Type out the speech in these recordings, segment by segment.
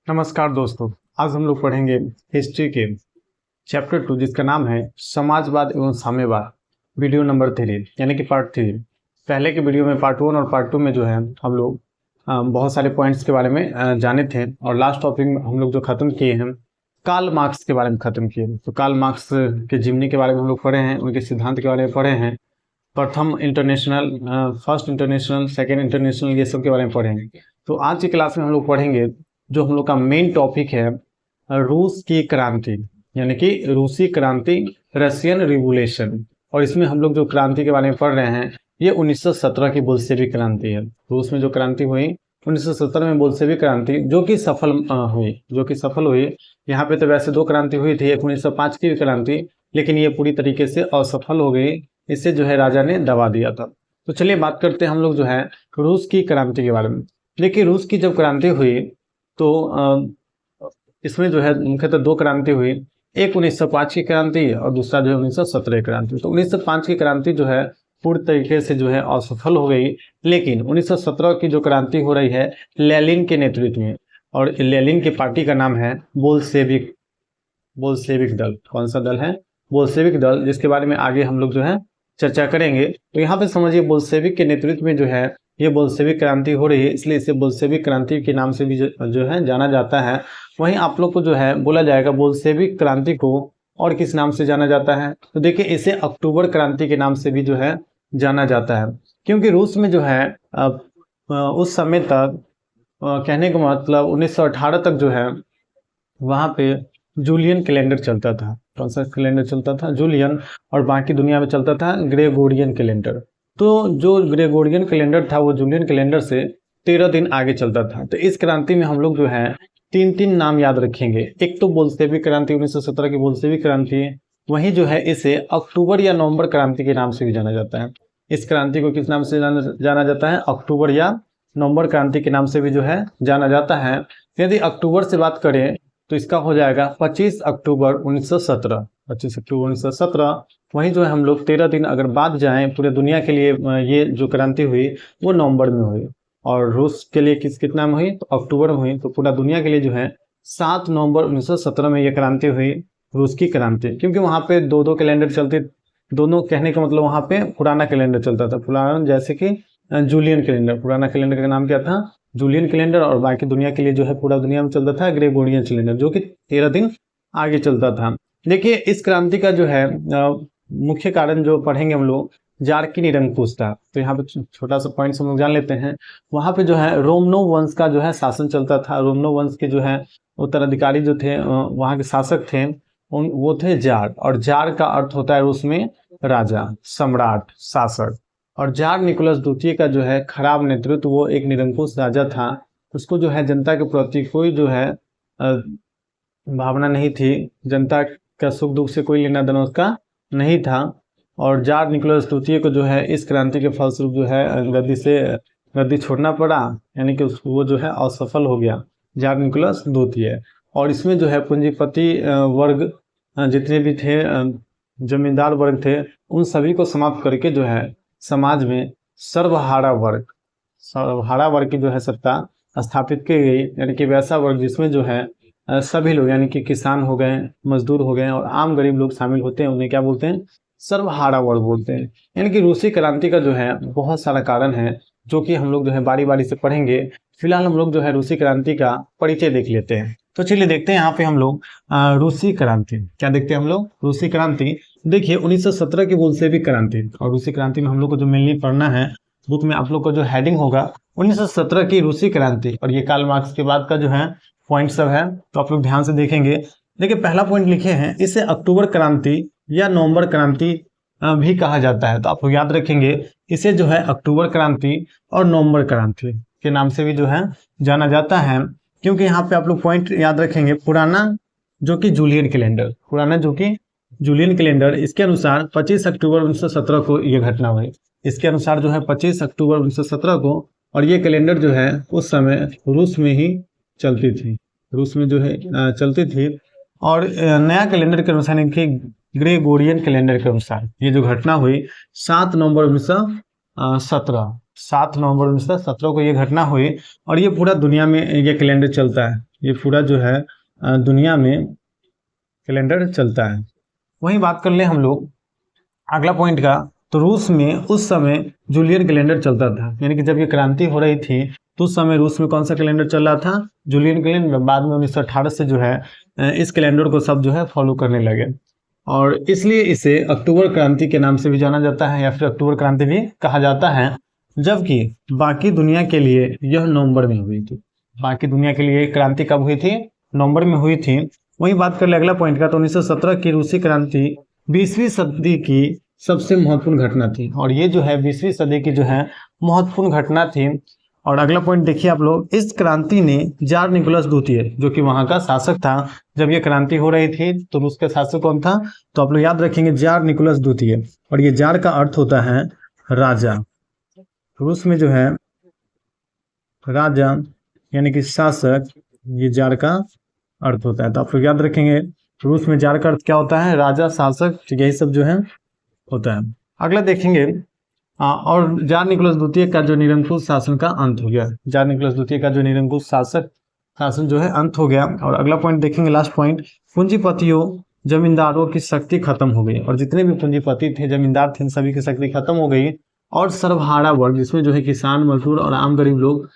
नमस्कार दोस्तों। आज हम लोग पढ़ेंगे हिस्ट्री के चैप्टर 2 जिसका नाम है समाजवाद एवं साम्यवाद, वीडियो नंबर 3 यानी कि पार्ट 3। पहले के वीडियो में पार्ट 1 और पार्ट 2 में जो है हम लोग बहुत सारे पॉइंट्स के बारे में जाने थे और लास्ट टॉपिक में हम लोग जो ख़त्म किए हैं कार्ल मार्क्स के बारे में ख़त्म किए। तो कार्ल मार्क्स के जीवनी के बारे में हम लोग पढ़े हैं, उनके सिद्धांत के बारे में पढ़े हैं, प्रथम international, first international, second international, ये सब के बारे में पढ़ेंगे। तो आज की क्लास में हम लोग पढ़ेंगे जो हम लोग का मेन टॉपिक है रूस की क्रांति, यानी कि रूसी क्रांति, रशियन रिवोल्यूशन। और इसमें हम लोग जो क्रांति के बारे में पढ़ रहे हैं ये 1917 की बोल्शेविक क्रांति है। रूस में जो क्रांति हुई 1917 में बोल्शेविक क्रांति, जो कि सफल हुई। यहाँ पे तो वैसे दो क्रांति हुई थी, एक 1905 की क्रांति, लेकिन ये पूरी तरीके से असफल हो गई। इसे जो है राजा ने दबा दिया था। तो चलिए बात करते हैं हम लोग जो है रूस की क्रांति के बारे में। देखिए, रूस की जब क्रांति हुई तो इसमें जो है मुख्यतः दो क्रांति हुई, एक 1905 की क्रांति और दूसरा जो है 1917 की क्रांति। तो 1905 की क्रांति जो है पूरी तरीके से जो है असफल हो गई, लेकिन 1917 की जो क्रांति हो रही है लेनिन के नेतृत्व में, और लेनिन की पार्टी का नाम है बोल्शेविक दल। कौन सा दल है? बोल्शेविक दल, जिसके बारे में आगे हम लोग जो है चर्चा करेंगे। तो यहाँ पे समझिए बोल्शेविक के नेतृत्व में जो है ये बोल्शेविक क्रांति हो रही है, इसलिए इसे बोल्शेविक क्रांति के नाम से भी जो है जाना जाता है। वहीं आप लोग को जो है बोला जाएगा बोल्शेविक क्रांति को और किस नाम से जाना जाता है, तो देखिए इसे अक्टूबर क्रांति के नाम से भी जो है जाना जाता है। क्योंकि रूस में जो है उस समय तक, कहने का मतलब 1918 तक जो है वहाँ पे जूलियन कैलेंडर चलता था। कौन सा कैलेंडर चलता था? जूलियन। और बाकी दुनिया में चलता था ग्रेगोरियन कैलेंडर। तो जो ग्रेगोरियन कैलेंडर था वो जूलियन कैलेंडर से 13 दिन आगे चलता था। तो इस क्रांति में हम लोग जो है तीन नाम याद रखेंगे। एक तो बोल्शेविक क्रांति, 1917 की बोल्शेविक क्रांति, वहीं जो है इसे अक्टूबर या नवंबर क्रांति के नाम से भी जाना जाता है। इस क्रांति को किस नाम से जाना जाता है? अक्टूबर या नवंबर क्रांति के नाम से भी जो है जाना जाता है। यदि अक्टूबर से बात करें तो इसका हो जाएगा 25 अक्टूबर 1917। 25 अक्टूबर 1917। वहीं जो है हम लोग 13 दिन अगर बाद जाएं पूरे दुनिया के लिए, ये जो क्रांति हुई वो नवंबर में हुई, और रूस के लिए कितना में हुई? तो अक्टूबर में हुई। तो पूरा दुनिया के लिए जो है 7 नवंबर 1917 में ये क्रांति हुई, रूस की क्रांति। क्योंकि वहाँ पे दो कैलेंडर चलते, दोनों, कहने का मतलब वहाँ पे पुराना कैलेंडर चलता था, पुराना जैसे कि जूलियन कैलेंडर। पुराना कैलेंडर का नाम क्या था? Julian calendar. और बाकी दुनिया के लिए जो है पूरा दुनिया में चलता था ग्रेगोरियन कैलेंडर, जो कि 13 दिन आगे चलता था। देखिए इस क्रांति का जो है मुख्य कारण जो पढ़ेंगे हम लोग, जार की निरंकुश था। तो यहाँ पे छोटा सा पॉइंट हम लोग जान लेते हैं। वहाँ पे जो है रोमनो वंश का जो है शासन चलता था। रोमनो वंश के जो है उत्तराधिकारी जो थे, वहाँ के शासक थे, वो थे जार। और जार का अर्थ होता है रूस में राजा, सम्राट, शासक। और जार निकोलस द्वितीय का जो है खराब नेतृत्व, वो एक निरंकुश राजा था। उसको जो है जनता के प्रति कोई जो है भावना नहीं थी, जनता का सुख दुख से कोई लेना देना उसका नहीं था। और जार निकोलस द्वितीय को जो है इस क्रांति के फलस्वरूप जो है गद्दी छोड़ना पड़ा, यानी कि वो जो है असफल हो गया, जार निकोलस द्वितीय। और इसमें जो है पूंजीपति वर्ग जितने भी थे, जमींदार वर्ग थे, उन सभी को समाप्त करके जो है समाज में सर्वहारा वर्ग की जो है सत्ता स्थापित की गई। यानी कि वैसा वर्ग जिसमें जो है सभी लोग, यानी कि किसान हो गए, मजदूर हो गए और आम गरीब लोग शामिल होते हैं, उन्हें क्या बोलते हैं? सर्वहारा वर्ग बोलते हैं। यानी कि रूसी क्रांति का जो है बहुत सारा कारण है, जो कि हम लोग जो है बारी बारी से पढ़ेंगे। फिलहाल हम लोग जो है रूसी क्रांति का परिचय देख लेते हैं। तो चलिए देखते हैं यहाँ पे हम लोग रूसी क्रांति। क्या देखते हैं हम लोग? रूसी क्रांति। देखिए 1917 की बोल्शेविक क्रांति, और रूसी क्रांति में हम लोग को जो मेनली पढ़ना है, बुक में आप लोग को जो हेडिंग होगा 1917 की रूसी क्रांति, और ये कार्ल मार्क्स के बाद का जो है पॉइंट सब है, तो आप लोग ध्यान से देखेंगे। देखिए पहला पॉइंट लिखे हैं, इसे अक्टूबर क्रांति या नवंबर क्रांति भी कहा जाता है। तो आप लोग याद रखेंगे, इसे जो है अक्टूबर क्रांति और नवंबर क्रांति के नाम से भी जो है जाना जाता है। क्योंकि यहाँ पे आप लोग पॉइंट याद रखेंगे, पुराना जो कि जूलियन कैलेंडर, इसके अनुसार 25 अक्टूबर 1917 को ये घटना हुई। इसके अनुसार जो है 25 अक्टूबर 1917 को, और ये कैलेंडर जो है उस समय रूस में ही चलती थी, चलती थी। और नया कैलेंडर के अनुसार, इनके ग्रेगोरियन कैलेंडर के अनुसार ये जो घटना हुई 7 नवंबर 1917 को ये घटना हुई। और ये पूरा दुनिया में ये कैलेंडर चलता है, ये पूरा जो है दुनिया में कैलेंडर चलता है। वहीं बात कर ले हम लोग अगला पॉइंट का, तो रूस में उस समय जूलियन कैलेंडर चलता था, यानी कि जब ये क्रांति हो रही थी तो उस समय रूस में कौन सा कैलेंडर चल रहा था? Julian calendar. बाद में 1918 से जो है इस कैलेंडर को सब जो है फॉलो करने लगे, और इसलिए इसे अक्टूबर क्रांति के नाम से भी जाना जाता है, या फिर अक्टूबर क्रांति भी कहा जाता है। जबकि बाकी दुनिया के लिए यह नवंबर में हुई थी। बाकी दुनिया के लिए क्रांति कब हुई थी? नवंबर में हुई थी। वहीं बात कर ले अगला पॉइंट का, तो 1917 की रूसी क्रांति 20वीं सदी की सबसे महत्वपूर्ण घटना थी, और ये जो है 20वीं सदी की जो है महत्वपूर्ण घटना थी। और अगला पॉइंट देखिए आप लोग, इस क्रांति ने जार निकोलस द्वितीय, जो कि वहां का शासक था जब ये क्रांति हो रही थी, तो रूस का शासक कौन था? तो आप लोग याद रखेंगे जार निकोलस द्वितीय, और ये जार का अर्थ होता है राजा। रूस में जो है राजा यानी कि शासक, ये जार का अर्थ होता है। तो आप लोग याद रखेंगे रूस में जार का अर्थ क्या होता है? राजा, शासक, यही सब जो है होता है। अगला देखेंगे और जार निकोलस द्वितीय का जो निरंकुश शासन का अंत हो गया। जार निकोलस द्वितीय का जो निरंकुश शासन जो है अंत हो गया। और अगला पॉइंट देखेंगे, लास्ट पॉइंट, पूंजीपतियों जमींदारों की शक्ति खत्म हो गई, और जितने भी पूंजीपति थे, जमींदार थे, सभी की शक्ति खत्म हो गई। और सर्वहारा वर्ग, जिसमें जो है किसान, मजदूर और आम गरीब लोग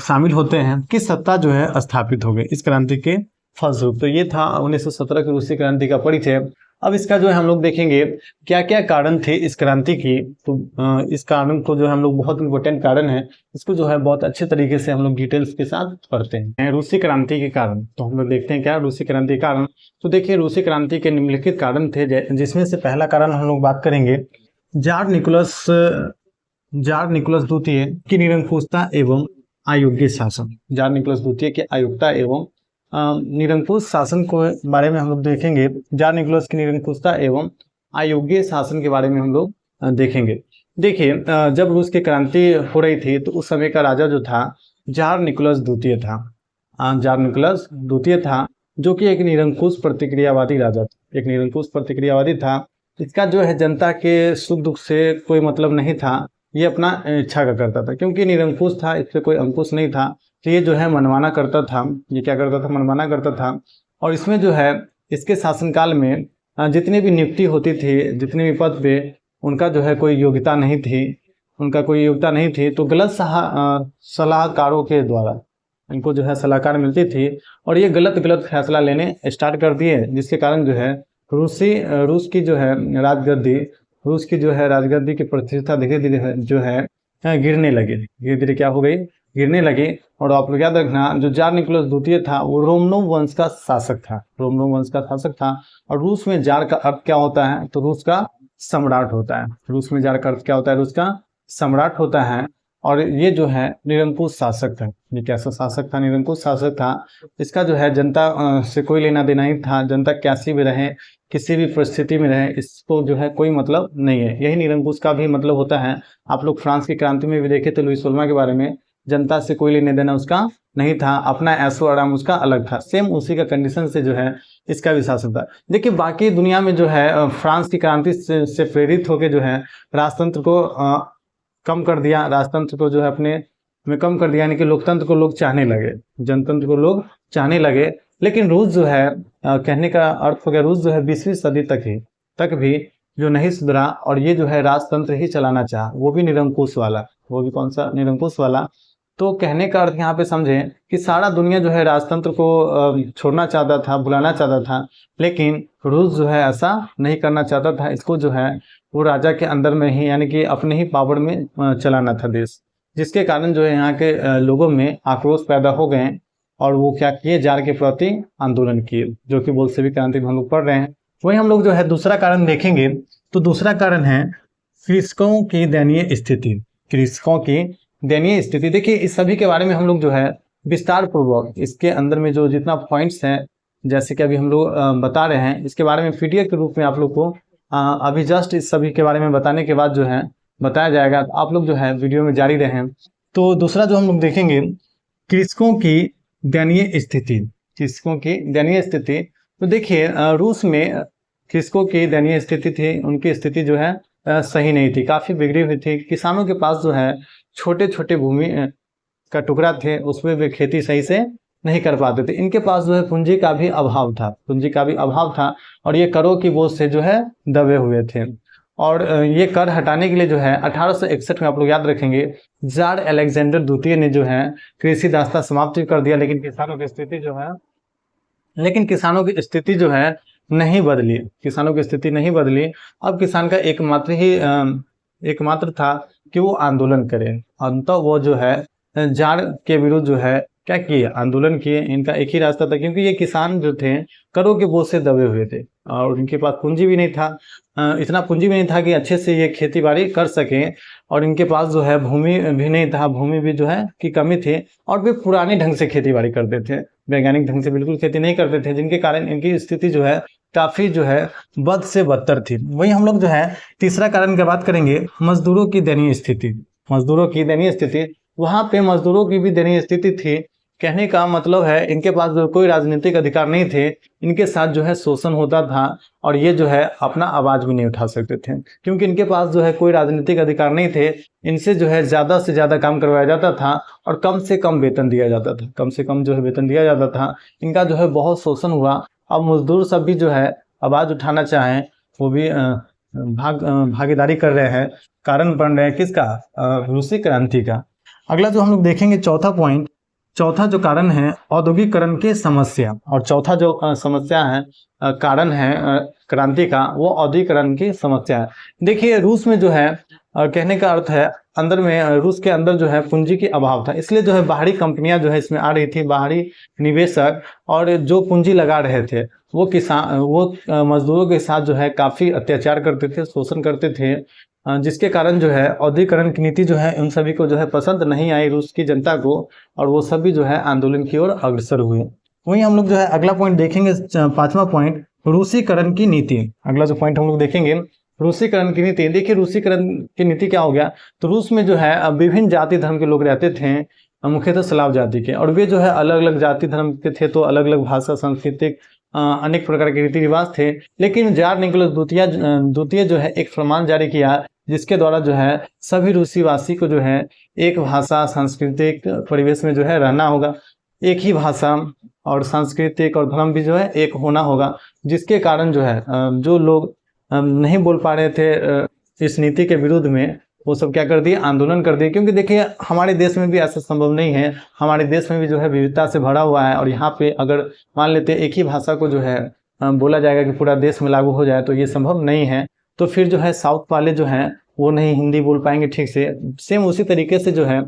शामिल होते हैं, की सत्ता जो है स्थापित हो गई इस क्रांति के फलस्वरूप। तो ये था 1917 की रूसी क्रांति का परिचय। अब इसका जो है हम लोग देखेंगे क्या क्या कारण थे इस क्रांति की। तो इस कारण को जो है हम लोग, बहुत इंपॉर्टेंट कारण है, इसको जो है बहुत अच्छे तरीके से हम लोग डिटेल्स के साथ पढ़ते हैं। रूसी क्रांति के कारण, तो हम लोग देखते हैं क्या रूसी क्रांति के कारण। तो देखिए रूसी क्रांति के निम्नलिखित कारण थे, जिसमें से पहला कारण हम लोग बात करेंगे जार निकोलस द्वितीय की निरंकुशता एवं अयोग्य शासन। जार निकोलस द्वितीय के अयोग्यता एवं निरंकुश शासन के बारे में हम लोग देखेंगे। जार निकोलस की निरंकुशता एवं अयोग्य शासन के बारे में हम लोग देखेंगे। देखिए जब रूस की क्रांति हो रही थी तो उस समय का राजा जो था जार निकोलस द्वितीय था। जार निकोलस द्वितीय था, जो कि एक निरंकुश प्रतिक्रियावादी राजा था। एक निरंकुश प्रतिक्रियावादी था। इसका जो है जनता के सुख दुख से कोई मतलब नहीं था, ये अपना इच्छा का करता था, क्योंकि निरंकुश था, इस पर कोई अंकुश नहीं था। तो ये जो है मनमाना करता था। ये क्या करता था? मनमाना करता था। और इसमें जो है इसके शासनकाल में जितनी भी नियुक्ति होती थी, जितने भी पद पे, उनका जो है कोई योग्यता नहीं थी, उनका कोई योग्यता नहीं थी। तो गलत सलाहकारों के द्वारा इनको जो है सलाहकार मिलती थी, और ये गलत फैसला लेने स्टार्ट कर दिए, जिसके कारण जो है रूस की जो है राजगद्दी की प्रतिष्ठा धीरे धीरे जो है गिरने लगी। धीरे धीरे क्या हो गई? गिरने लगी। और आप लोग याद रखना, जो जार निकोलस द्वितीय था वो रोमनोव वंश का शासक था। रोमनोव वंश का शासक था। और रूस में जार का अर्थ क्या होता है? तो रूस का सम्राट होता है। रूस में जार का अर्थ क्या होता है? रूस का सम्राट होता है। और ये जो है निरंकुश शासक था। ये कैसा शासक था? निरंकुश शासक था। इसका जो है जनता से कोई लेना देना नहीं था। जनता कैसी भी रहे, किसी भी परिस्थिति में रहे, इसको जो है कोई मतलब नहीं है। यही निरंकुश का भी मतलब होता है। आप लोग फ्रांस की क्रांति में भी देखे थे लुई 16 के बारे में, जनता से कोई लेने देना उसका नहीं था, अपना ऐशो आराम उसका अलग था। सेम उसी का कंडीशन से जो है इसका भी शासन था। देखिए बाकी दुनिया में जो है फ्रांस की क्रांति से प्रेरित होकर जो है राजतंत्र को कम कर दिया। राजतंत्र को जो है अपने में कम कर दिया, यानी कि लोकतंत्र को लोग चाहने लगे, जनतंत्र को लोग चाहने लगे। लेकिन रूस जो है कहने का अर्थ हो गया, रूस जो है 20वीं सदी तक भी जो नहीं सुधरा, और ये जो है राजतंत्र ही चलाना चाहा, वो भी निरंकुश वाला। वो भी कौन सा? निरंकुश वाला। तो कहने का अर्थ यहाँ पे समझें कि सारा दुनिया जो है राजतंत्र को छोड़ना चाहता था, बुलाना चाहता था, लेकिन रूस जो है ऐसा नहीं करना चाहता था। इसको जो है वो राजा के अंदर में ही, यानी कि अपने ही पावर में चलाना था देश, जिसके कारण जो है यहाँ के लोगों में आक्रोश पैदा हो गए, और वो क्या किए? जार के प्रति आंदोलन किए, जो कि बोल्शेविक क्रांति में हम लोग पढ़ रहे हैं। वही हम लोग जो है दूसरा कारण देखेंगे, तो दूसरा कारण है कृषकों की दयनीय स्थिति। कृषकों की दयनीय स्थिति। देखिए इस सभी के बारे में हम लोग जो है विस्तार पूर्वक, इसके अंदर में जो जितना पॉइंट्स हैं, जैसे कि अभी हम लोग बता रहे हैं, इसके बारे में पीडीएफ के रूप में आप लोग को अभी जस्ट इस सभी के बारे में बताने के बाद जो है बताया जाएगा। तो आप लोग जो है वीडियो में जारी रहें। तो दूसरा जो हम लोग देखेंगे, कृषकों की दयनीय स्थिति। कृषकों की दयनीय स्थिति। तो देखिए रूस में कृषकों की दयनीय स्थिति थी। उनकी स्थिति जो है सही नहीं थी, काफ़ी बिगड़ी हुई थी। किसानों के पास जो है छोटे छोटे भूमि का टुकड़ा थे, उसमें वे खेती सही से नहीं कर पाते थे। इनके पास जो है पूंजी का भी अभाव था, पूंजी का भी अभाव था, और ये करों की बोझ से जो है दबे हुए थे। और ये कर हटाने के लिए जो है 1861 में, आप लोग याद रखेंगे, जार अलेक्जेंडर द्वितीय ने जो है कृषि दास्ता समाप्त कर दिया, लेकिन किसानों की स्थिति जो है नहीं बदली, किसानों की स्थिति नहीं बदली। अब किसान का एकमात्र था कि वो आंदोलन करे। अंततः वो जो है जार के विरुद्ध जो है क्या किए, आंदोलन किए। इनका एक ही रास्ता था, क्योंकि ये किसान जो थे करों के बोझ से दबे हुए थे, और उनके पास पूंजी भी नहीं था, इतना पूंजी भी नहीं था कि अच्छे से ये खेती बाड़ी कर सकें। और इनके पास जो है भूमि भी नहीं था, भूमि भी जो है की कमी थी, और वे पुराने ढंग से खेती बाड़ी करते थे, वैज्ञानिक ढंग से बिल्कुल खेती नहीं करते थे, जिनके कारण इनकी स्थिति जो है काफी जो है बद से बदतर थी। वही हम लोग जो है तीसरा कारण की बात करेंगे, मजदूरों की दयनीय स्थिति। मजदूरों की दयनीय स्थिति, वहां पे मजदूरों की भी दयनीय स्थिति थी। कहने का मतलब है इनके पास जो कोई राजनीतिक अधिकार नहीं थे, इनके साथ जो है शोषण होता था, और ये जो है अपना आवाज भी नहीं उठा सकते थे, क्योंकि इनके पास जो है कोई राजनीतिक अधिकार नहीं थे। इनसे जो है ज्यादा से ज्यादा काम करवाया जाता था, और कम से कम वेतन दिया जाता था, कम से कम जो है वेतन दिया जाता था। इनका जो है बहुत शोषण हुआ। अब मजदूर सब भी जो है आवाज उठाना चाहें, वो भी भागीदारी कर रहे हैं, कारण बन रहे हैं किसका, रूसी क्रांति का। अगला जो हम लोग देखेंगे चौथा जो कारण है औद्योगिकरण की समस्या, और चौथा जो समस्या है, कारण है क्रांति का, वो औद्योगिकरण की समस्या है। देखिए रूस में जो है कहने का अर्थ है अंदर में, रूस के अंदर जो है पूंजी की अभाव था, इसलिए जो है बाहरी कंपनियां जो है इसमें आ रही थी, बाहरी निवेशक, और जो पूंजी लगा रहे थे वो मजदूरों के साथ जो है काफी अत्याचार करते थे, शोषण करते थे, जिसके कारण जो है औद्योगिकरण की नीति जो है उन सभी को जो है पसंद नहीं आई, रूस की जनता को, और वो सभी जो है आंदोलन की ओर अग्रसर हुए। वहीं हम लोग जो है अगला पॉइंट देखेंगे, पांचवा पॉइंट, रूसीकरण की नीति। अगला जो पॉइंट हम लोग देखेंगे, रूसीकरण की नीति। देखिए रूसीकरण की नीति क्या हो गया, तो रूस में जो है विभिन्न जाति धर्म के लोग रहते थे, मुख्यतः स्लाव जाति के, और वे जो है अलग अलग जाति धर्म के थे, तो अलग अलग भाषा, सांस्कृतिक अनेक प्रकार के रीति रिवाज थे। लेकिन जार निकोलस द्वितीय जो है एक फरमान जारी किया, जिसके द्वारा जो है सभी रूसीवासी को जो है एक भाषा, सांस्कृतिक परिवेश में जो है रहना होगा, एक ही भाषा और सांस्कृतिक और धर्म भी जो है एक होना होगा, जिसके कारण जो है जो लोग नहीं बोल पा रहे थे इस नीति के विरुद्ध में, वो सब क्या कर दिए, आंदोलन कर दिए। क्योंकि देखिए हमारे देश में भी ऐसा संभव नहीं है, हमारे देश में भी जो है विविधता से भरा हुआ है, और यहाँ पे अगर मान लेते एक ही भाषा को जो है बोला जाएगा कि पूरा देश में लागू हो जाए, तो ये संभव नहीं है। तो फिर जो है साउथ वाले जो हैं वो नहीं हिंदी बोल पाएंगे ठीक से। सेम उसी तरीके से जो है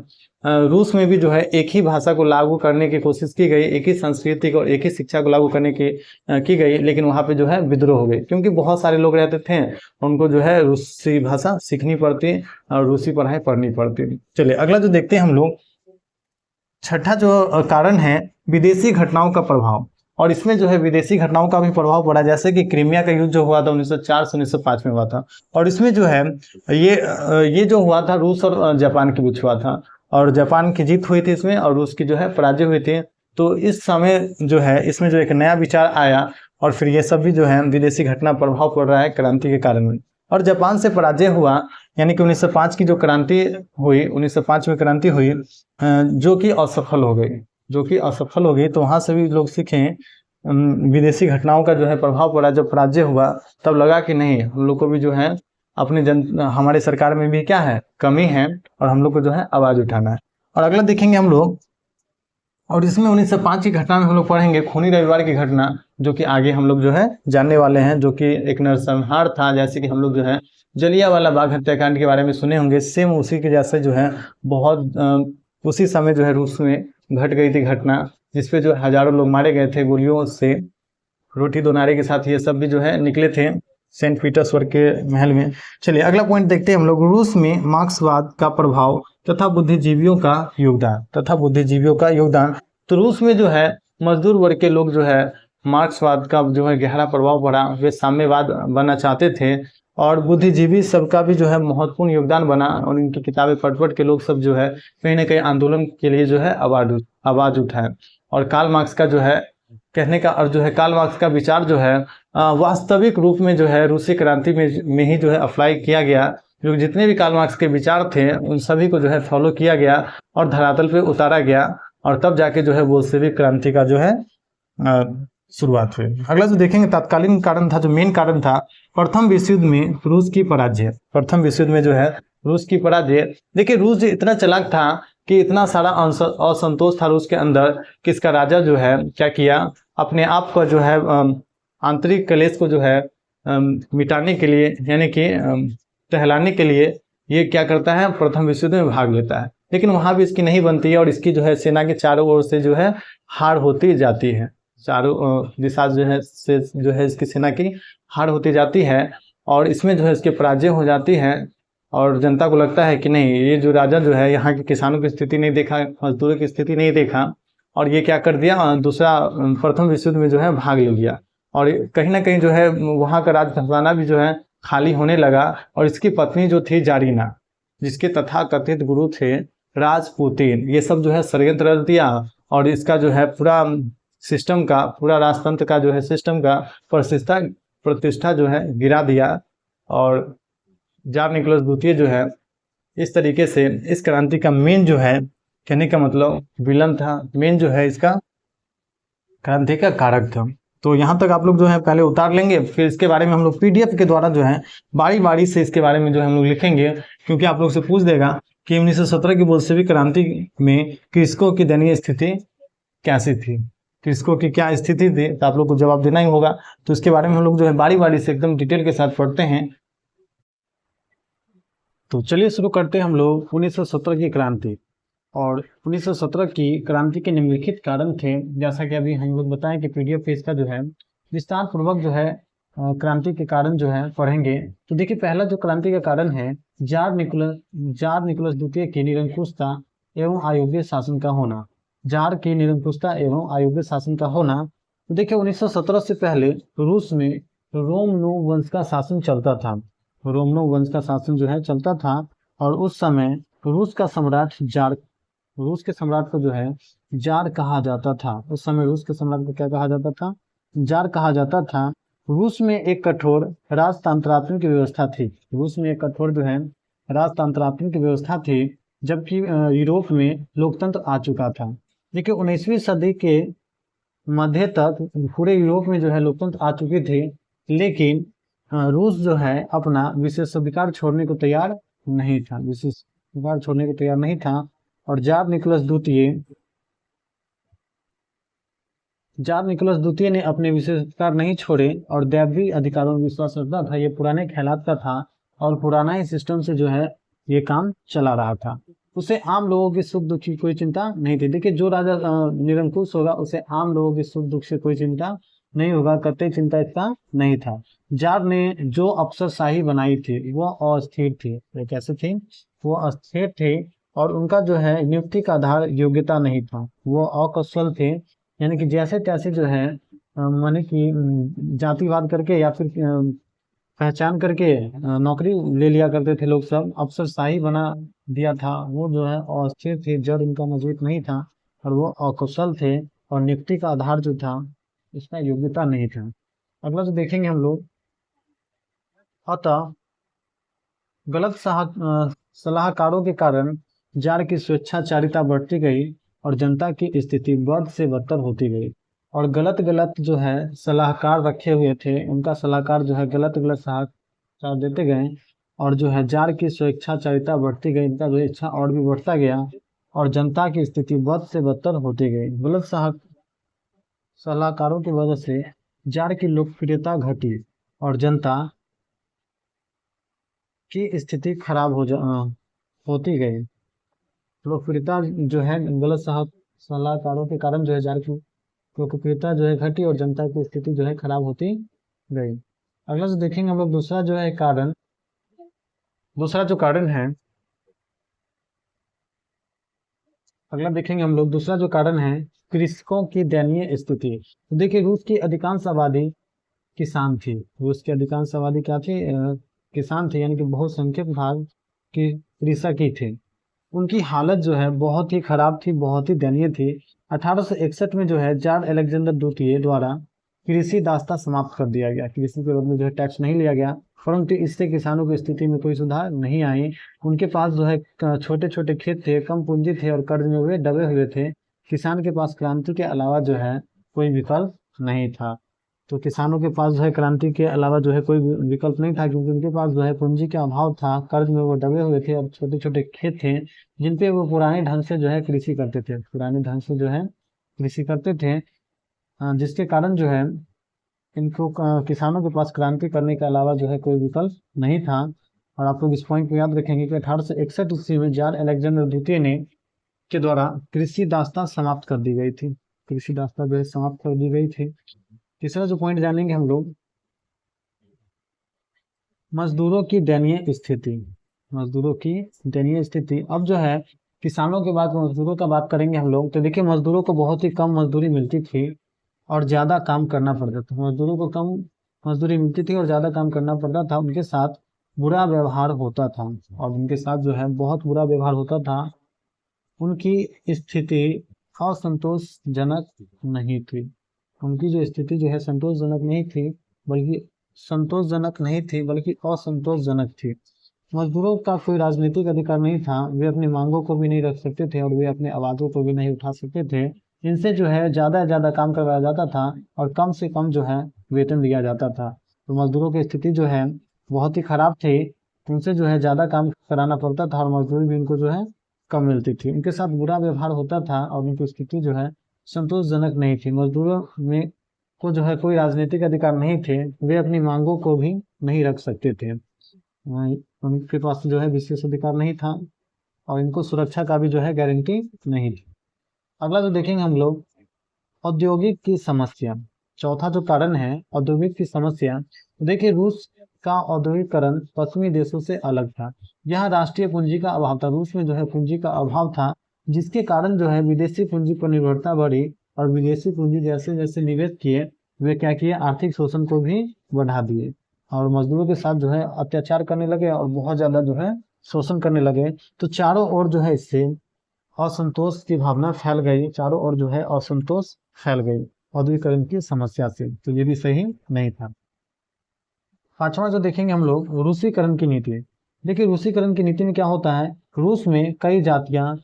रूस में भी जो है एक ही भाषा को लागू करने की कोशिश की गई, एक ही संस्कृति और एक ही शिक्षा को लागू करने की गई, लेकिन वहाँ पे जो है विद्रोह हो गई, क्योंकि बहुत सारे लोग रहते थे, उनको जो है रूसी भाषा सीखनी पड़ती और रूसी पढ़ाई पढ़नी पड़ती। चलिए अगला जो देखते हैं हम लोग, छठा जो कारण है विदेशी घटनाओं का प्रभाव, और इसमें जो है विदेशी घटनाओं का भी प्रभाव पड़ा, जैसे कि क्रीमिया का युद्ध जो हुआ था 1904 से 1905 में हुआ था, और इसमें जो है ये जो हुआ था रूस और जापान के बीच हुआ था, और जापान की जीत हुई थी इसमें, और रूस की जो है पराजय हुई थी। तो इस समय जो है इसमें जो एक नया विचार आया, और फिर ये सब भी जो है विदेशी घटना प्रभाव पड़ रहा है क्रांति के कारण में। और जापान से पराजय हुआ, यानी कि 1905 की जो क्रांति हुई, 1905 में क्रांति हुई जो कि असफल हो गई, तो वहाँ से भी लोग सीखें विदेशी घटनाओं का जो है प्रभाव पड़ा। जब पराजय हुआ तब लगा कि नहीं, हम लोग को भी जो है अपनी हमारे सरकार में भी क्या है, कमी है, और हम लोग को जो है आवाज उठाना है। और अगला देखेंगे हम लोग, और इसमें 1905 की घटना में हम लोग पढ़ेंगे खूनी रविवार की घटना, जो कि आगे हम लोग जो है जानने वाले हैं, जो कि एक नरसंहार था। जैसे कि हम लोग जो है जलियांवाला बाग हत्याकांड के बारे में सुने होंगे, सेम उसी के जैसे जो है बहुत उसी समय जो है रूस में घट गई थी घटना, जिसपे जो हजारों लोग मारे गए थे गोलियों से, रोटी दो नारे के साथ ये सब भी जो है निकले थे सेंट पीटर्सबर्ग के महल में। चलिए अगला पॉइंट देखते हैं हम लोग, रूस में मार्क्सवाद का प्रभाव तथा बुद्धिजीवियों का योगदान। तो रूस में जो है मजदूर वर्ग के लोग जो है मार्क्सवाद का जो है गहरा प्रभाव पड़ा, वे साम्यवाद बनना चाहते थे, और बुद्धिजीवी सबका भी जो है महत्वपूर्ण योगदान बना, और इनकी किताबें पढ़ के लोग सब जो है कहीं ना कहीं आंदोलन के लिए जो है आवाज उठाए। और कार्ल मार्क्स का जो है कहने का अर्थ जो है, कार्ल मार्क्स का विचार जो है वास्तविक रूप में जो है रूसी क्रांति में ही जो है अप्लाई किया गया। जो जितने भी कार्ल मार्क्स के विचार थे उन सभी को जो है फॉलो किया गया और धरातल पे उतारा गया, और तब जाके जो है बोल्शेविक क्रांति का जो है शुरुआत हुई। अगला जो देखेंगे तत्कालीन कारण था, जो मेन कारण था प्रथम विश्व युद्ध में रूस की पराजय। प्रथम विश्व युद्ध में जो है रूस की पराजय। देखिए रूस इतना चालाक था कि इतना सारा असंतोष था रूस के अंदर कि इसका राजा जो है क्या किया, अपने आप को जो है आंतरिक कलेश को जो है मिटाने के लिए, यानी कि टहलाने के लिए ये क्या करता है, प्रथम विश्व युद्ध में भाग लेता है। लेकिन वहां भी इसकी नहीं बनती है और इसकी जो है सेना के चारों ओर से जो है हार होती जाती है। चारों दिशा जो है से जो है इसकी सेना की हार होती जाती है और इसमें जो है इसके पराजय हो जाती है। और जनता को लगता है कि नहीं, ये जो राजा जो है यहाँ के किसानों की स्थिति नहीं देखा, मजदूरों की स्थिति नहीं देखा और ये क्या कर दिया, दूसरा प्रथम विश्व युद्ध में जो है भाग ले लिया। और कहीं ना कहीं जो है वहाँ का राज खजाना भी जो है खाली होने लगा। और इसकी पत्नी जो थी जारीना, जिसके तथाकथित गुरु थे राजपुतिन, ये सब जो है षड्यंत्र रच दिया और इसका जो है पूरा सिस्टम का, पूरा राजतंत्र का जो है सिस्टम का प्रतिष्ठा जो है गिरा दिया। और जार निकोलस द्वितीय जो है इस तरीके से इस क्रांति का मेन जो है, कहने का मतलब विलन था, मेन जो है इसका क्रांति का कारक था। तो यहाँ तक आप लोग जो है पहले उतार लेंगे, फिर इसके बारे में हम लोग पीडीएफ के द्वारा जो है बारी बारी से इसके बारे में जो है हम लोग लिखेंगे, क्योंकि आप लोग से पूछ देगा कि 1917 की बोल्शेविक क्रांति में कृषकों की दयनीय स्थिति कैसी थी, कृषकों की क्या स्थिति थी, तो आप लोग को जवाब देना ही होगा। तो इसके बारे में हम लोग जो है बारी बारी से एकदम डिटेल के साथ पढ़ते हैं। तो चलिए शुरू करते हैं हम लोग 1917 की क्रांति। और 1917 की क्रांति के निम्नलिखित कारण थे, जैसा कि अभी हम लोग बताएं कि पीडीएफ पे इसका जो है विस्तार पूर्वक जो है क्रांति के कारण जो है पढ़ेंगे। तो देखिए पहला जो क्रांति का कारण है जार निकोलस द्वितीय की निरंकुशता एवं अयोग्य शासन का होना। जार की निरंकुशता एवं अयोग्य शासन का होना। तो देखिए 1917 से पहले रूस में रोमनोव वंश का शासन चलता था। रोमनोव वंश का शासन जो है चलता था और उस समय रूस का सम्राट रूस के सम्राट को जो है जार कहा जाता था। उस समय रूस के सम्राट को क्या कहा जाता था, जार कहा जाता था। रूस में एक कठोर राजतंत्रात्मक व्यवस्था थी। रूस में एक कठोर जो है राजतंत्रात्मक व्यवस्था थी, जबकि यूरोप में लोकतंत्र आ चुका था। देखिए 19वीं सदी के मध्य तक पूरे यूरोप में जो है लोकतंत्र आ चुके थे, लेकिन रूस जो है अपना विशेषाधिकार छोड़ने को तैयार नहीं था, विशेषाधिकार छोड़ने को तैयार नहीं था। और जार निकोलस द्वितीय ने अपने विशेषाधिकार नहीं छोड़े और दैवीय अधिकारों में विश्वास रखता था। ये पुराने ख्यालात का था और पुराना ही सिस्टम से जो है ये काम चला रहा था। उसे आम लोगों के सुख दुख की कोई चिंता नहीं थी। देखिए जो राजा निरंकुश होगा उसे आम लोगों के सुख दुख से कोई चिंता नहीं होगा, कतई चिंता इसका नहीं था। जार ने जो अफसरशाही बनाई थी वो अस्थिर थी। वो कैसे थी, वो अस्थिर थे और उनका जो है नियुक्ति का आधार योग्यता नहीं था, वो अकुशल थे। यानी कि जैसे तैसे जो है माने कि जातिवाद करके या फिर पहचान करके नौकरी ले लिया करते थे लोग सब, अफसरशाही बना दिया था। वो जो है अस्थिर थे, जड़ उनका मजबूत नहीं था और वो अकुशल थे और नियुक्ति का आधार जो था इसका योग्यता नहीं था। अगला जो देखेंगे हम लोग, अतः गलत सलाहकारों के कारण जार की स्वेच्छाचारिता बढ़ती गई और जनता की स्थिति बद से बदतर होती गई। और गलत जो है सलाहकार रखे हुए थे, उनका सलाहकार जो है गलत सलाहकार देते गए और जो है जार की स्वेच्छाचारिता बढ़ती गई, इनका जो इच्छा और भी बढ़ता गया और जनता की स्थिति बद से बदतर होती गई। गलत सलाहकारों की वजह से जार की लोकप्रियता घटी और जनता की स्थिति खराब होती गई। लोकप्रियता जो है गलत सलाहकारों के कारण जो है जार की लोकप्रियता जो है घटी और जनता की स्थिति जो है खराब होती गई। अगला जो देखेंगे हम लोग दूसरा जो है कारण, दूसरा जो कारण है, अगला देखेंगे हम लोग दूसरा जो कारण है कृषकों की दयनीय स्थिति। तो देखिए रूस की अधिकांश आबादी किसान थी। रूस की अधिकांश आबादी क्या थी, किसान थे, यानी कि बहुसंख्यक भाग की कृषक ही थे। उनकी हालत जो है बहुत ही खराब थी, बहुत ही दयनीय थी। 1861 में जो है जार अलेक्जेंडर द्वितीय द्वारा कृषि दास्ता समाप्त कर दिया गया। कृषि के बदले जो है टैक्स नहीं लिया गया, परंतु इससे किसानों की स्थिति में कोई सुधार नहीं आई। उनके पास जो है छोटे छोटे खेत थे, कम पूंजी थे और कर्ज में वे दबे हुए थे। किसान के पास क्रांति के अलावा जो है कोई विकल्प नहीं था। तो किसानों के पास जो है क्रांति के अलावा जो है कोई विकल्प नहीं था, क्योंकि उनके पास जो है पूंजी का अभाव था, कर्ज में वो दबे हुए थे और छोटे छोटे खेत थे जिन पे वो पुराने ढंग से जो है कृषि करते थे, पुराने ढंग से जो है कृषि करते थे। जिसके कारण जो है इनको किसानों के पास क्रांति करने के अलावा जो है कोई विकल्प नहीं था। और आप लोग इस पॉइंट को याद रखेंगे कि 1861 ईस्वी में जार अलेक्जेंडर द्वितीय ने के द्वारा कृषि दास्तां समाप्त कर दी गई थी, कृषि दास्तां जो है समाप्त कर दी गई थी। तीसरा जो पॉइंट जानेंगे हम लोग, मजदूरों की दयनीय स्थिति, मजदूरों की दयनीय स्थिति। अब जो है किसानों के बाद मजदूरों का बात करेंगे हम लोग। तो देखिए मजदूरों को बहुत ही कम मजदूरी मिलती थी और ज़्यादा काम करना पड़ता था, मजदूरों को कम मजदूरी मिलती थी और ज़्यादा काम करना पड़ता था। उनके साथ बुरा व्यवहार होता था और उनके साथ जो है बहुत बुरा व्यवहार होता था। उनकी स्थिति असंतोषजनक नहीं थी, उनकी जो स्थिति जो है संतोषजनक नहीं थी, बल्कि संतोषजनक नहीं थी बल्कि असंतोषजनक थी। मजदूरों का कोई राजनीतिक अधिकार नहीं था, वे अपनी मांगों को भी नहीं रख सकते थे और वे अपने आवाज़ों को भी नहीं उठा सकते थे। इनसे जो है ज़्यादा से ज़्यादा काम करवाया जाता था और कम से कम जो है वेतन दिया जाता था। तो मजदूरों की स्थिति जो है बहुत ही खराब थी, उनसे जो है ज़्यादा काम कराना पड़ता था और मजदूरी भी उनको जो है कम मिलती थी। उनके साथ बुरा व्यवहार होता था और उनकी स्थिति जो है संतोषजनक नहीं थी। मजदूरों में को जो है कोई राजनीतिक अधिकार नहीं थे, वे अपनी मांगों को भी नहीं रख सकते थे, उनके पास जो है विशेष अधिकार नहीं था और इनको सुरक्षा का भी जो है गारंटी नहीं थी। अगला जो देखेंगे हम लोग, औद्योगिक की समस्या। चौथा जो कारण है औद्योगिक की समस्या। तो देखिए रूस का औद्योगिकरण पश्चिमी देशों से अलग था। यहाँ राष्ट्रीय पूंजी का अभाव था, रूस में जो है पूंजी का अभाव था, जिसके कारण जो है विदेशी पूंजी पर निर्भरता बढ़ी और विदेशी पूंजी जैसे जैसे निवेश किए वे क्या किए, आर्थिक शोषण को भी बढ़ा दिए और मजदूरों के साथ जो है अत्याचार करने लगे और बहुत ज्यादा जो है शोषण करने लगे। तो चारों ओर जो है इससे असंतोष की भावना फैल गई, चारों ओर जो है असंतोष फैल गई औद्योगिकरण की समस्या से। तो ये भी सही नहीं था। पांचवा जो देखेंगे हम लोग, रूसीकरण की नीति। देखिए रूसीकरण की नीति में क्या होता है, रूस में कई जातियां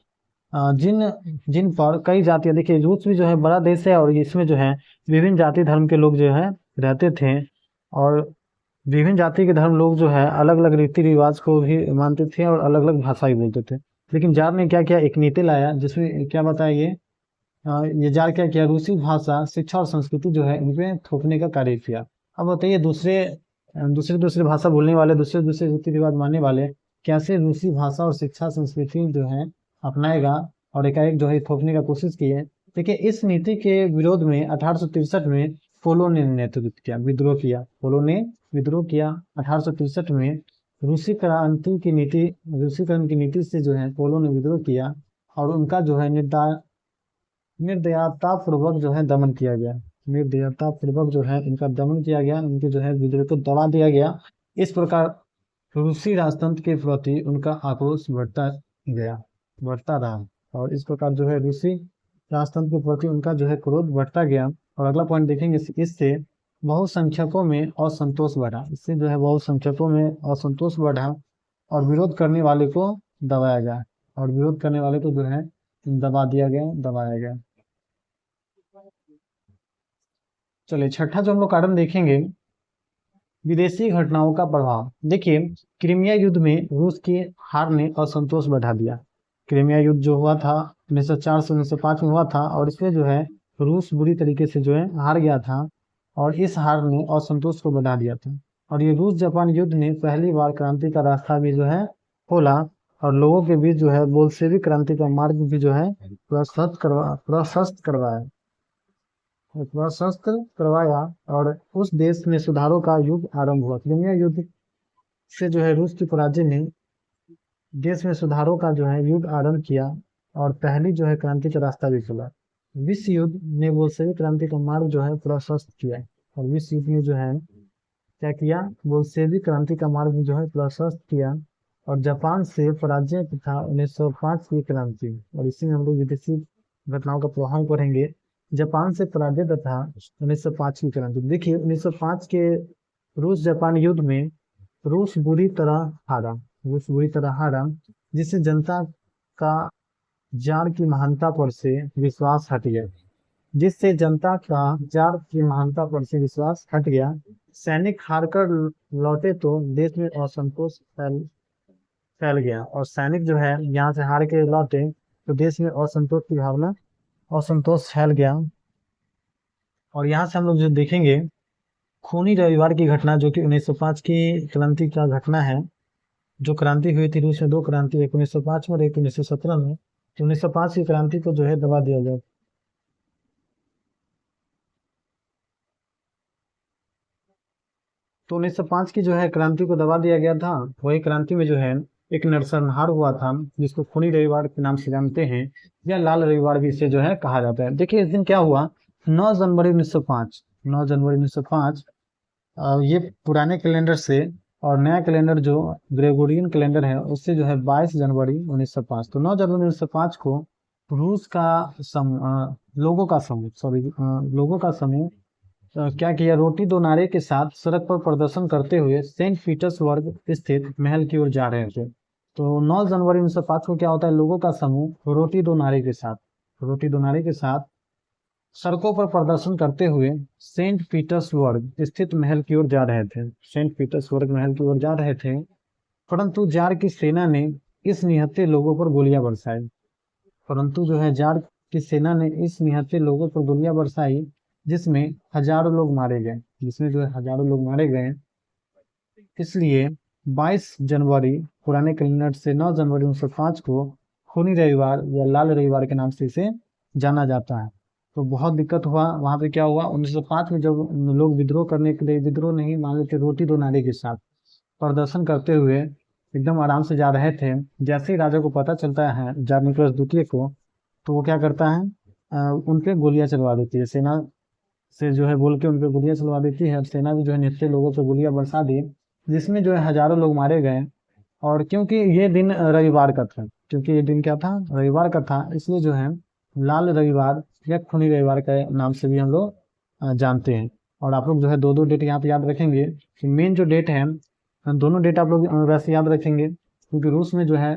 जिन जिन पर कई जातियां, देखिए रूस भी जो है बड़ा देश है और इसमें जो है विभिन्न जाति धर्म के लोग जो है रहते थे और विभिन्न जाति के धर्म लोग जो है अलग अलग रीति रिवाज को भी मानते थे और अलग अलग भाषा भी बोलते थे। लेकिन जार ने क्या किया, एक नीति लाया जिसमें क्या बताया ये जार क्या किया, रूसी भाषा शिक्षा और संस्कृति जो है इनपे थोपने का कार्य किया। अब बताइए दूसरे दूसरे दूसरे भाषा बोलने वाले, दूसरे दूसरे रीति रिवाज मानने वाले कैसे रूसी भाषा और शिक्षा संस्कृति जो है अपनाएगा और एकाएक जो है थोपने का कोशिश की है। देखिए इस नीति के विरोध में 1863 में पोलो ने नेतृत्व किया, विद्रोह किया, पोलो ने विद्रोह किया 1863 में। रूसीकरण की नीति से जो है पोलो ने विद्रोह किया और उनका जो है निर्दयतापूर्वक जो है दमन किया गया, निर्दयतापूर्वक जो है इनका दमन किया गया, उनके जो है विद्रोह को दबा दिया गया। इस प्रकार रूसी राजतंत्र के प्रति उनका आक्रोश बढ़ता रहा और इस प्रकार जो है रूसी राजतंत्र के प्रति उनका जो है क्रोध बढ़ता गया। और अगला पॉइंट देखेंगे, इससे बहुसंख्यकों में असंतोष बढ़ा, इससे जो है बहुसंख्यकों में असंतोष बढ़ा और विरोध करने वाले को दबाया गया और विरोध करने वाले को जो है दबाया गया। चलिए छठा जो हम लोग कारण देखेंगे, विदेशी घटनाओं का प्रभाव। देखिए क्रीमिया युद्ध में रूस की हार ने असंतोष बढ़ा दिया। क्रीमिया युद्ध जो हुआ था 1904 से 1905 में हुआ था और इसमें जो है रूस बुरी तरीके से जो है हार गया था और इस हार ने असंतोष को बढ़ा दिया था। और ये रूस जापान युद्ध ने पहली बार क्रांति का रास्ता भी जो है खोला और लोगों के बीच जो है बोल्शेविक क्रांति का मार्ग भी जो है प्रशस्त करवाया और उस देश में सुधारों का युग आरंभ हुआ। क्रीमिया युद्ध से जो है रूस की पराजय ने देश में सुधारों का जो है युग आरंभ किया और पहली जो है क्रांति का रास्ता भी खुला। विश्व युद्ध ने बोल्शेविक क्रांति का मार्ग जो है प्रशस्त किया और विश्व युद्ध में जो है क्या किया, बोल्शेविक क्रांति का मार्ग जो है प्रशस्त किया और जापान से पराजय तथा 1905 की क्रांति। और इसी में हम लोग विदेशी घटनाओं का प्रभाव पढ़ेंगे। जापान से पराजय तथा 1905 की क्रांति। देखिए 1905 के रूस जापान युद्ध में रूस बुरी तरह हारा, जिससे जनता का जार की महानता पर से विश्वास हट गया। जिससे जनता का जार की महानता पर से विश्वास हट गया। सैनिक हारकर लौटे तो देश में असंतोष फैल गया, और सैनिक जो है यहाँ से हार के लौटे तो देश में असंतोष की भावना, असंतोष फैल गया। और यहाँ से हम लोग जो देखेंगे खूनी रविवार की घटना, जो कि 1905 की क्रांति का घटना है। जो क्रांति हुई थी रूस में, दो क्रांति, एक 1905 में और एक 1917 में। 1905 की क्रांति को जो है दबा दिया गया। तो 1905 की जो है क्रांति को दबा दिया गया था। वही क्रांति में जो है एक नरसंहार हुआ था, जिसको खूनी रविवार के नाम से जानते हैं, या लाल रविवार भी इसे जो है कहा जाता है। देखिए इस दिन क्या हुआ, 9 जनवरी 1905, 9 जनवरी 1905, ये पुराने कैलेंडर से और नया कैलेंडर जो ग्रेगोरियन कैलेंडर है उससे जो है 22 जनवरी 1905। तो 9 जनवरी 1905 को रूस का लोगों का समूह, लोगों का समूह क्या किया, रोटी दो नारे के साथ सड़क पर प्रदर्शन करते हुए सेंट पीटर्सबर्ग स्थित महल की ओर जा रहे थे। तो 9 जनवरी 1905 को क्या होता है, लोगों का समूह रोटी दो नारे के साथ, रोटी दो नारे के साथ सड़कों पर प्रदर्शन करते हुए सेंट पीटर्सबर्ग स्थित महल की ओर जा रहे थे, सेंट पीटर्सबर्ग महल की ओर जा रहे थे। परंतु जार की सेना ने इस निहत्थे लोगों पर गोलियां बरसाई, परंतु जो है जार की सेना ने इस निहत्थे लोगों पर गोलियां बरसाई, जिसमें हजारों लोग मारे गए, जिसमें जो है हजारों लोग मारे गए। इसलिए 22 जनवरी पुराने कैलेंडर से 9 जनवरी 1905 को खूनी रविवार या लाल रविवार के नाम से इसे जाना जाता है। तो बहुत दिक्कत हुआ वहां पे। क्या हुआ 1905 में, जब लोग विद्रोह करने के लिए, विद्रोह नहीं मान लेते, रोटी दो नारे के साथ प्रदर्शन करते हुए एकदम आराम से जा रहे थे। जैसे ही राजा को पता चलता है, जार निकोलस द्वितीय को, तो वो क्या करता है, उन पे गोलियां चलवा देती है, सेना से जो है बोल के उन पे गोलियां चलवा देती है। सेना भी जो है निहत्थे लोगों पे गोलियां बरसा दी, जिसमें जो है हजारों लोग मारे गए। और क्योंकि ये दिन रविवार का था, क्योंकि ये दिन क्या था, रविवार का था, इसलिए जो है लाल रविवार या खूनी रविवार के नाम से भी हम लोग जानते हैं। और आप लोग जो है दो दो डेट यहाँ पे याद रखेंगे कि मेन जो डेट है, दोनों डेट आप लोग वैसे याद रखेंगे, क्योंकि रूस में जो है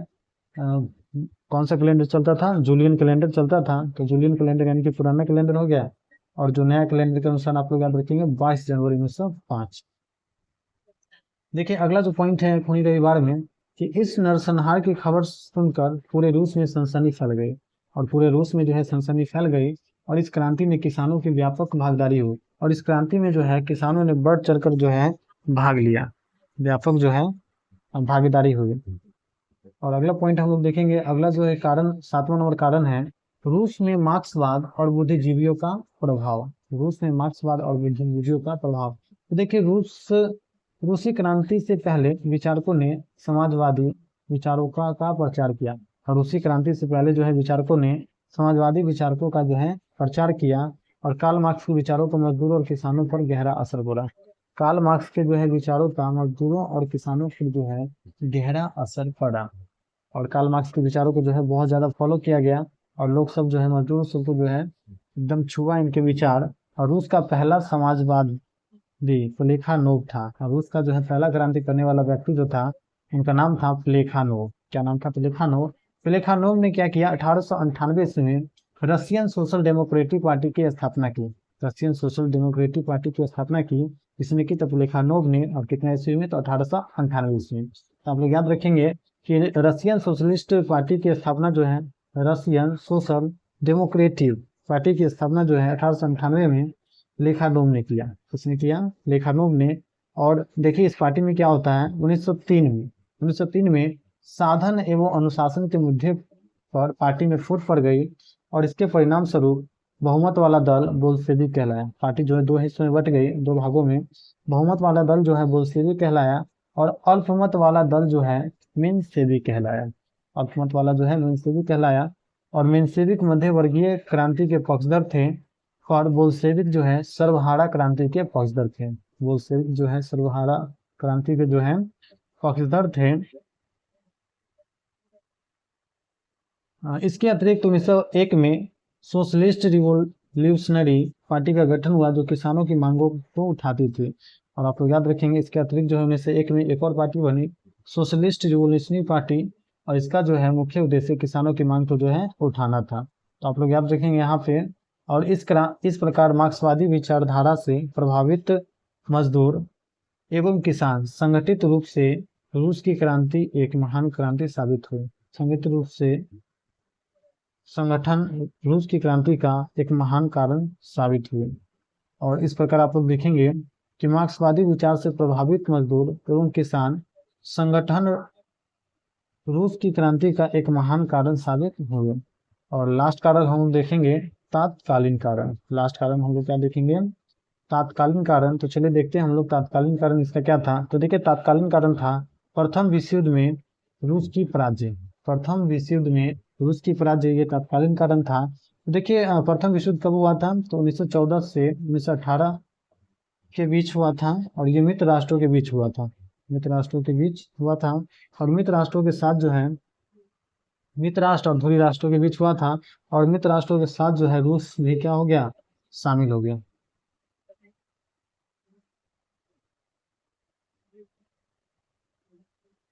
कौन सा कैलेंडर चलता था, जूलियन कैलेंडर चलता था। तो जूलियन कैलेंडर यानी कि पुराना कैलेंडर हो गया, और जो नया कैलेंडर के अनुसार आप लोग याद रखेंगे 22 जनवरी 1905। देखिए अगला जो पॉइंट है खूनी रविवार में, कि इस नरसंहार की खबर सुनकर पूरे रूस में सनसनी फैल गई, और पूरे रूस में जो है सनसनी फैल गई। और इस क्रांति में किसानों की व्यापक भागीदारी हुई, और इस क्रांति में जो है किसानों ने बढ़ चढ़कर जो है भाग लिया, व्यापक जो है भागीदारी हुई। और अगला पॉइंट हम लोग देखेंगे, अगला जो है कारण, 7वां नंबर कारण है रूस में मार्क्सवाद और बुद्धिजीवियों का प्रभाव। रूस में मार्क्सवाद और बुद्धिजीवियों का प्रभाव। तो देखिए रूसी क्रांति से पहले विचारकों ने समाजवादी विचारों का प्रचार किया। और रूसी क्रांति से पहले जो है विचारकों ने समाजवादी विचारकों का जो है प्रचार किया। और कार्ल मार्क्स के विचारों को मजदूरों और किसानों पर गहरा असर पड़ा। कार्ल मार्क्स के जो है विचारों का मजदूरों और किसानों पर जो है गहरा असर पड़ा। और कार्ल मार्क्स के विचारों को जो है बहुत ज्यादा फॉलो किया गया, और लोग सब जो है मजदूर सबको जो है एकदम छुआ इनके विचार। और रूस का पहला समाजवादी प्लेखानोव था। रूस का जो है पहला क्रांति करने वाला व्यक्ति जो था, उनका नाम था प्लेखानोव। क्या नाम था, प्लेखानोव। प्लेखानोव ने क्या किया, 1898 ईस्वी में रशियन सोशल डेमोक्रेटिक पार्टी की स्थापना की। रशियन सोशल डेमोक्रेटिक पार्टी की स्थापना की इसने की, तो प्लेखानोव ने। और कितने ईस्वी में, तो 1898 ईस्वी में। तो आप लोग याद रखेंगे कि रशियन सोशलिस्ट पार्टी की स्थापना जो है, रशियन सोशल डेमोक्रेटिक पार्टी की स्थापना जो है 1898 में प्लेखानोव ने किया। किसने किया, प्लेखानोव ने। और देखिए इस पार्टी में क्या होता है, 1903 में साधन एवं अनुशासन के मुद्दे पर पार्टी में फूट पड़ गई, और इसके परिणाम स्वरूप बहुमत वाला दल बोल्शेविक कहलाया। पार्टी जो है दो हिस्सों में बट गई, दो भागों में। बहुमत वाला दल जो है बोल्शेविक कहलाया, और अल्पमत वाला दल जो है मेंशेविक कहलाया। अल्पमत वाला जो है मेंशेविक कहलाया। और मेंशेविक मध्य वर्गीय क्रांति के पक्षधर थे, और बोल्शेविक जो है सर्वहारा क्रांति के पक्षधर थे। बोल्शेविक जो है सर्वहारा क्रांति के जो है पक्षधर थे। इसके अतिरिक्त 1901 में सोशलिस्ट रिवोल्यूशनरी पार्टी का गठन हुआ, जो किसानों की मांगों को उठाती थी। और आप लोग याद रखेंगे इसके अतिरिक्त जो है 1901 में एक और पार्टी बनी, सोशलिस्ट रिवोल्यूशनरी पार्टी। और इसका जो है मुख्य उद्देश्य किसानों की मांग को जो है उठाना था। तो आप लोग याद रखेंगे यहाँ पे। और इस प्रकार मार्क्सवादी विचारधारा से प्रभावित मजदूर एवं किसान संगठित रूप से रूस की क्रांति एक महान क्रांति साबित हुई। संगठित रूप से संगठन रूस की क्रांति का एक महान कारण साबित हुए। और इस प्रकार आप लोग देखेंगे कि मार्क्सवादी विचार से प्रभावित मजदूर एवं किसान संगठन रूस की क्रांति का एक महान कारण साबित हुए। और लास्ट कारण हम देखेंगे तात्कालीन कारण। लास्ट कारण हम लोग क्या देखेंगे? तात्कालीन कारण। तो चलिए देखते हैं हम लोग तात्कालीन कारण इसका क्या था। तो देखिए तात्कालीन कारण था प्रथम विश्व युद्ध में रूस की पराजय। प्रथम विश्व युद्ध में रूस की पराजय ये तात्कालीन कारण था। तो देखिए प्रथम विश्व युद्ध कब हुआ था? तो 1914 से 1918 के बीच हुआ था। और ये मित्र राष्ट्रों के बीच हुआ था। मित्र राष्ट्रों के बीच हुआ था। और मित्र राष्ट्रों के साथ जो है मित्र राष्ट्र और ध्रुवी राष्ट्रों के बीच हुआ था। और मित्र राष्ट्रों के साथ जो है रूस भी क्या हो गया? शामिल हो गया।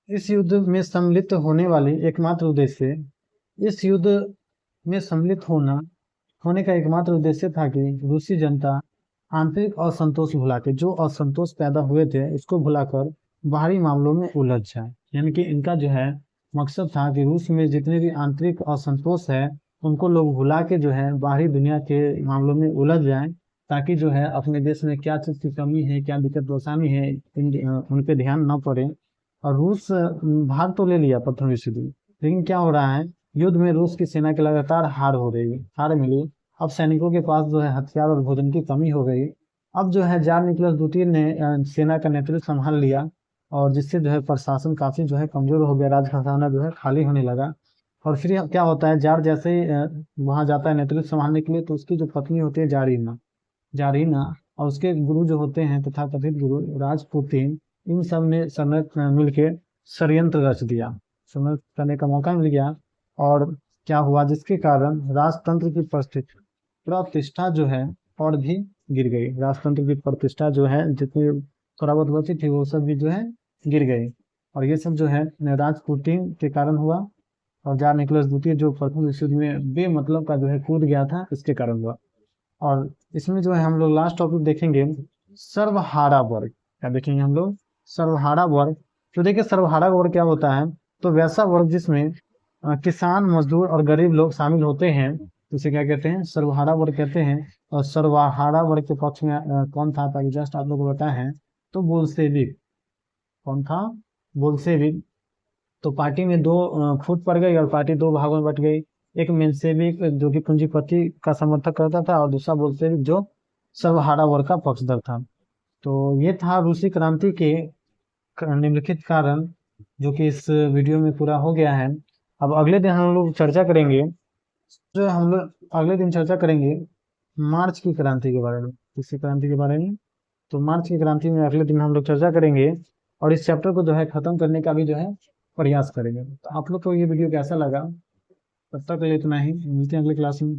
इस युद्ध में सम्मिलित होने वाली एकमात्र उद्देश्य इस युद्ध में सम्मिलित होने का एकमात्र उद्देश्य था कि रूसी जनता आंतरिक असंतोष भुला के जो असंतोष पैदा हुए थे उसको भुलाकर बाहरी मामलों में उलझ जाए। यानी कि इनका जो है मकसद था कि रूस में जितने भी आंतरिक असंतोष है उनको लोग भुला के जो है बाहरी दुनिया के मामलों में उलझ जाएं, ताकि जो है अपने देश में क्या चीज़ की कमी है, क्या दिक्कत परेशानी है, उन पे ध्यान न पड़े। और रूस भाग तो ले लिया प्रथम विश्व युद्ध, लेकिन क्या हो रहा है? युद्ध में रूस की सेना की लगातार हार हो रही है, हार मिली। अब सैनिकों के पास जो है हथियार और भोजन की कमी हो गई। अब जो है जार निकोलस द्वितीय ने सेना का नेतृत्व संभाल लिया। और जिससे जो है प्रशासन काफी जो है कमजोर हो गया, राज खजाना जो है खाली होने लगा। और फिर क्या होता है, जार जैसे ही वहां जाता है नेतृत्व संभालने के लिए, तो उसकी जो पत्नी होती है जारीना, जारीना और उसके गुरु जो होते हैं तथा कथित गुरु राजपुतिन, इन सब ने मिलके षड्यंत्र रच दिया। षड्यंत्र करने का मौका मिल गया। और क्या हुआ, जिसके कारण राजतंत्र की प्रतिष्ठा जो है और भी गिर गई। राजतंत्र की प्रतिष्ठा जो है जितनी थोड़ा बहुत बची थी वो सब भी जो है गिर गई। और ये सब जो है राजपुतिन के कारण हुआ। और जार निकोलस द्वितीय जो प्रथम विश्व युद्ध में बेमतलब का जो है कूद गया था, इसके कारण हुआ। और इसमें जो है हम लोग लास्ट टॉपिक देखेंगे सर्वहारा वर्ग। क्या देखेंगे हम लोग? सर्वहारा वर्ग। तो देखिए सर्वहारा वर्ग क्या होता है? तो वैसा वर्ग जिसमें किसान, मजदूर और गरीब लोग शामिल होते हैं, उसे क्या कहते हैं? सर्वहारा वर्ग कहते हैं। और सर्वहारा वर्ग के पक्ष में कौन था, ताकि जस्ट आप लोग को बताए हैं, तो बोल्शेविक। कौन था? बोल्शेविक। तो पार्टी में दो फूट पड़ गई और पार्टी दो भागों में बट गई। एक मेंशेविक जो कि पूंजीपति का समर्थक करता था, और दूसरा बोल्शेविक जो सर्वहारा वर्ग का पक्षधर था। तो ये था रूसी क्रांति के निम्नलिखित कारण, जो कि इस वीडियो में पूरा हो गया है। अब अगले दिन हम लोग चर्चा करेंगे, जो हम लोग अगले दिन चर्चा करेंगे मार्च की क्रांति के बारे में। किसी क्रांति के बारे में? तो मार्च की क्रांति में अगले दिन हम लोग चर्चा करेंगे। और इस चैप्टर को जो है खत्म करने का भी जो है प्रयास करेंगे। तो आप लोग को ये वीडियो कैसा लगा? तब तक के लिए इतना ही, मिलते हैं अगले क्लास में।